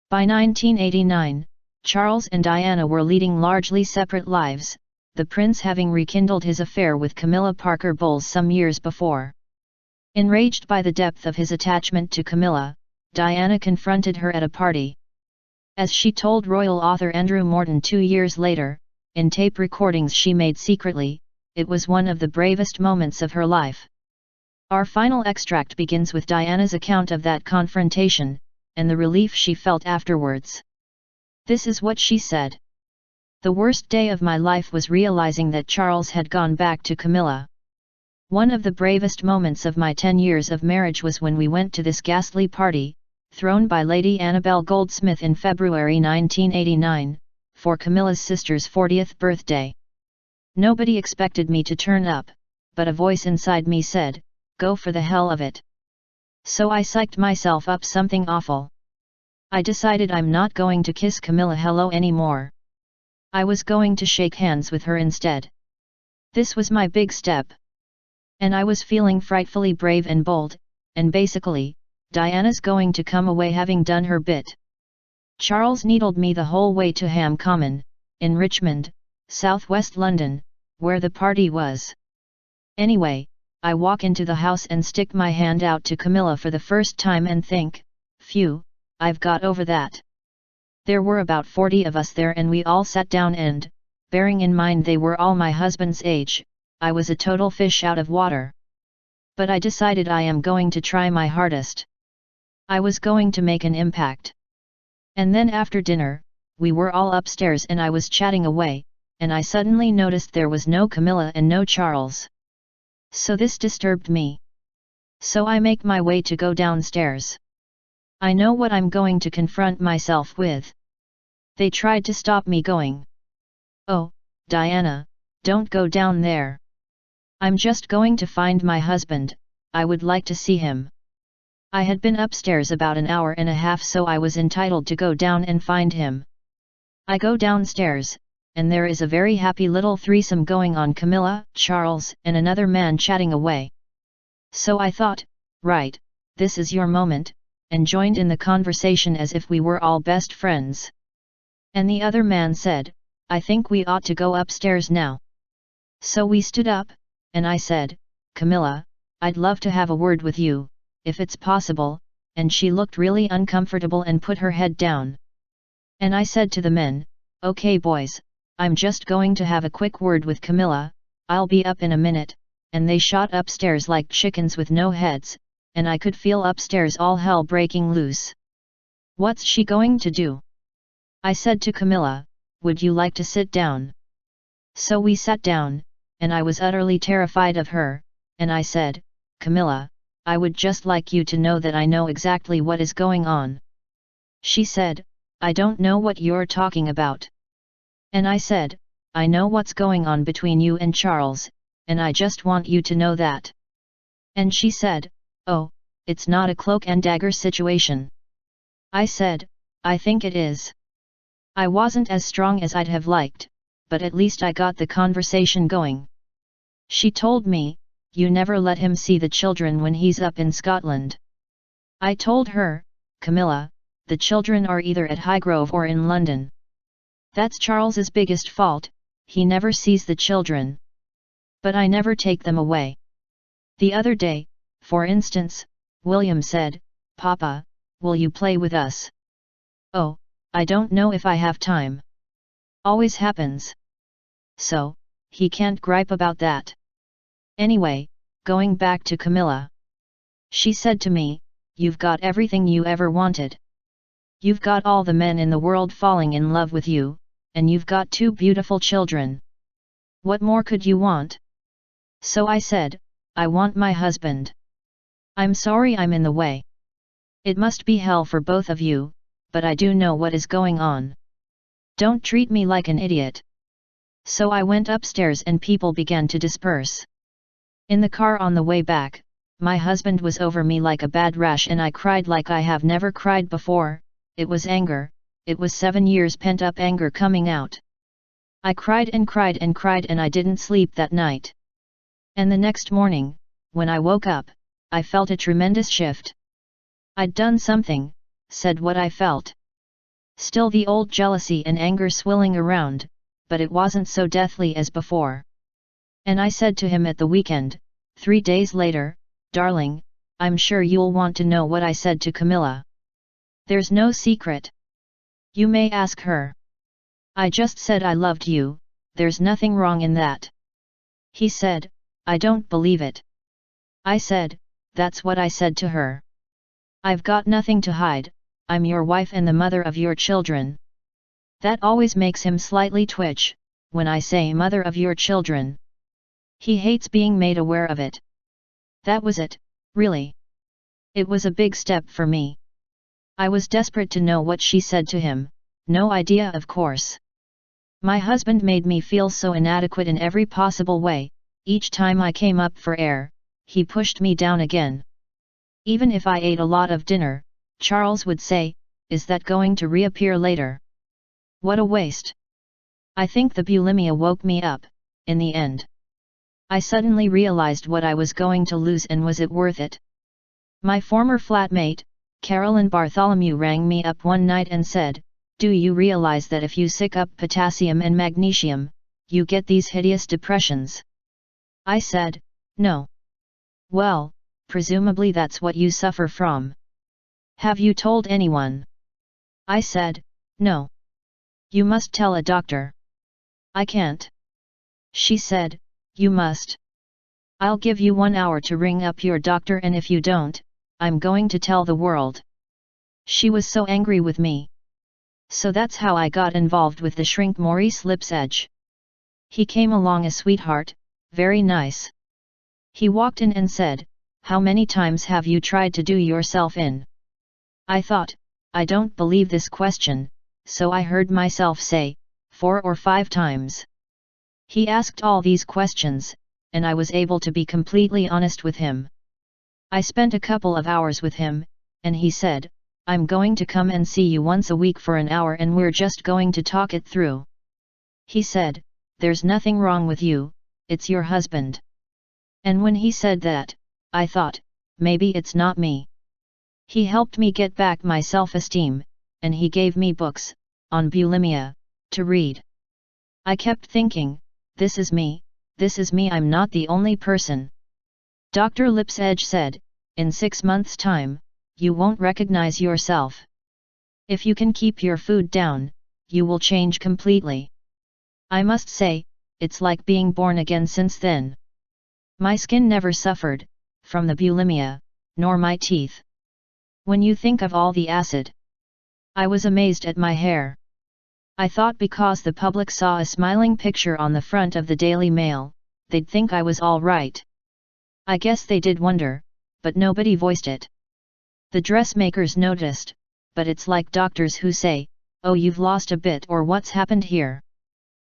By 1989, Charles and Diana were leading largely separate lives, the prince having rekindled his affair with Camilla Parker Bowles some years before. Enraged by the depth of his attachment to Camilla, Diana confronted her at a party. As she told royal author Andrew Morton 2 years later, in tape recordings she made secretly, it was one of the bravest moments of her life. Our final extract begins with Diana's account of that confrontation, and the relief she felt afterwards. This is what she said. "The worst day of my life was realizing that Charles had gone back to Camilla. One of the bravest moments of my 10 years of marriage was when we went to this ghastly party, thrown by Lady Annabel Goldsmith in February 1989, for Camilla's sister's 40th birthday. Nobody expected me to turn up, but a voice inside me said, 'Go for the hell of it.' So I psyched myself up something awful. I decided I'm not going to kiss Camilla hello anymore. I was going to shake hands with her instead. This was my big step. And I was feeling frightfully brave and bold, and basically, Diana's going to come away having done her bit. Charles needled me the whole way to Ham Common, in Richmond, southwest London, where the party was. Anyway, I walk into the house and stick my hand out to Camilla for the first time and think, phew, I've got over that. There were about 40 of us there and we all sat down and, bearing in mind they were all my husband's age, I was a total fish out of water. But I decided I am going to try my hardest. I was going to make an impact. And then after dinner, we were all upstairs and I was chatting away, and I suddenly noticed there was no Camilla and no Charles. So this disturbed me. So I make my way to go downstairs. I know what I'm going to confront myself with. They tried to stop me going. Oh, Diana, don't go down there. I'm just going to find my husband, I would like to see him. I had been upstairs about an hour and a half so I was entitled to go down and find him. I go downstairs, and there is a very happy little threesome going on, Camilla, Charles, and another man chatting away. So I thought, right, this is your moment, and joined in the conversation as if we were all best friends. And the other man said, I think we ought to go upstairs now. So we stood up, and I said, Camilla, I'd love to have a word with you, if it's possible, and she looked really uncomfortable and put her head down. And I said to the men, okay boys, I'm just going to have a quick word with Camilla, I'll be up in a minute, and they shot upstairs like chickens with no heads, and I could feel upstairs all hell breaking loose. What's she going to do? I said to Camilla, would you like to sit down? So we sat down, and I was utterly terrified of her, and I said, Camilla, I would just like you to know that I know exactly what is going on. She said, I don't know what you're talking about. And I said, I know what's going on between you and Charles, and I just want you to know that. And she said, oh, it's not a cloak and dagger situation. I said, I think it is. I wasn't as strong as I'd have liked, but at least I got the conversation going. She told me, you never let him see the children when he's up in Scotland. I told her, Camilla, the children are either at Highgrove or in London. That's Charles's biggest fault, he never sees the children. But I never take them away. The other day, for instance, William said, Papa, will you play with us? Oh, I don't know if I have time. Always happens. So, he can't gripe about that. Anyway, going back to Camilla. She said to me, you've got everything you ever wanted. You've got all the men in the world falling in love with you, and you've got 2 beautiful children. What more could you want? So I said, I want my husband. I'm sorry I'm in the way. It must be hell for both of you, but I do know what is going on. Don't treat me like an idiot. So I went upstairs and people began to disperse. In the car on the way back, my husband was over me like a bad rash and I cried like I have never cried before. It was anger, it was 7 years pent-up anger coming out. I cried and cried and cried and I didn't sleep that night. And the next morning, when I woke up, I felt a tremendous shift. I'd done something, said what I felt. Still the old jealousy and anger swirling around, but it wasn't so deathly as before. And I said to him at the weekend, 3 days later, "Darling, I'm sure you'll want to know what I said to Camilla. There's no secret. You may ask her. I just said I loved you, there's nothing wrong in that." He said, "I don't believe it." I said, "That's what I said to her. I've got nothing to hide, I'm your wife and the mother of your children." That always makes him slightly twitch, when I say mother of your children. He hates being made aware of it. That was it, really. It was a big step for me. I was desperate to know what she said to him, no idea of course. My husband made me feel so inadequate in every possible way, each time I came up for air, he pushed me down again. Even if I ate a lot of dinner, Charles would say, "Is that going to reappear later? What a waste." I think the bulimia woke me up, in the end. I suddenly realized what I was going to lose, and was it worth it? My former flatmate, Carolyn Bartholomew, rang me up one night and said, "Do you realize that if you sick up potassium and magnesium, you get these hideous depressions?" I said, "No." "Well, presumably that's what you suffer from. Have you told anyone?" I said, "No." "You must tell a doctor." "I can't." She said, "You must. I'll give you 1 hour to ring up your doctor, and if you don't, I'm going to tell the world." She was so angry with me. So that's how I got involved with the shrink Maurice Lipsedge. He came along a sweetheart, very nice. He walked in and said, "How many times have you tried to do yourself in?" I thought, I don't believe this question, so I heard myself say, 4 or 5 times. He asked all these questions, and I was able to be completely honest with him. I spent a couple of hours with him, and he said, "I'm going to come and see you once a week for an hour, and we're just going to talk it through." He said, "There's nothing wrong with you, it's your husband." And when he said that, I thought, maybe it's not me. He helped me get back my self-esteem, and he gave me books, on bulimia, to read. I kept thinking, this is me, I'm not the only person. Dr. Lipsedge said, "In 6 months' time, you won't recognize yourself. If you can keep your food down, you will change completely." I must say, it's like being born again since then. My skin never suffered, from the bulimia, nor my teeth. When you think of all the acid. I was amazed at my hair. I thought because the public saw a smiling picture on the front of the Daily Mail, they'd think I was all right. I guess they did wonder, but nobody voiced it. The dressmakers noticed, but it's like doctors who say, "Oh, you've lost a bit," or "What's happened here?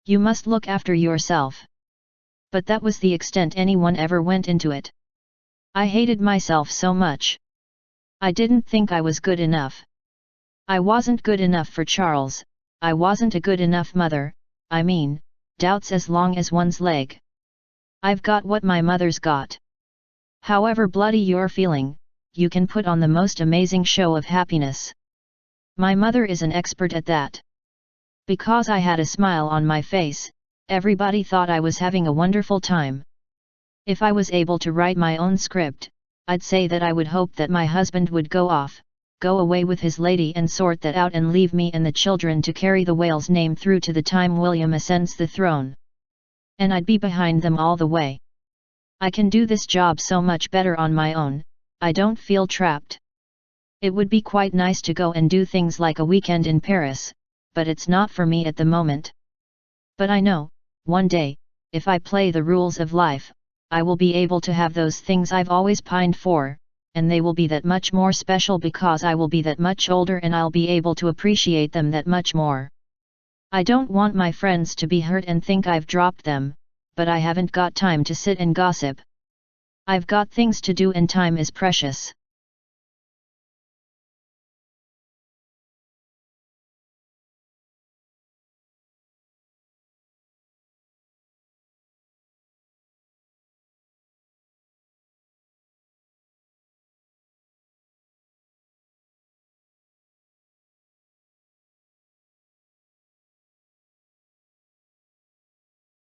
You must look after yourself." But that was the extent anyone ever went into it. I hated myself so much. I didn't think I was good enough. I wasn't good enough for Charles, I wasn't a good enough mother, I mean, doubts as long as one's leg. I've got what my mother's got. However bloody you're feeling, you can put on the most amazing show of happiness. My mother is an expert at that. Because I had a smile on my face, everybody thought I was having a wonderful time. If I was able to write my own script, I'd say that I would hope that my husband would go away with his lady and sort that out, and leave me and the children to carry the whale's name through to the time William ascends the throne. And I'd be behind them all the way. I can do this job so much better on my own, I don't feel trapped. It would be quite nice to go and do things like a weekend in Paris, but it's not for me at the moment. But I know, one day, if I play the rules of life, I will be able to have those things I've always pined for, and they will be that much more special because I will be that much older, and I'll be able to appreciate them that much more. I don't want my friends to be hurt and think I've dropped them, but I haven't got time to sit and gossip. I've got things to do, and time is precious.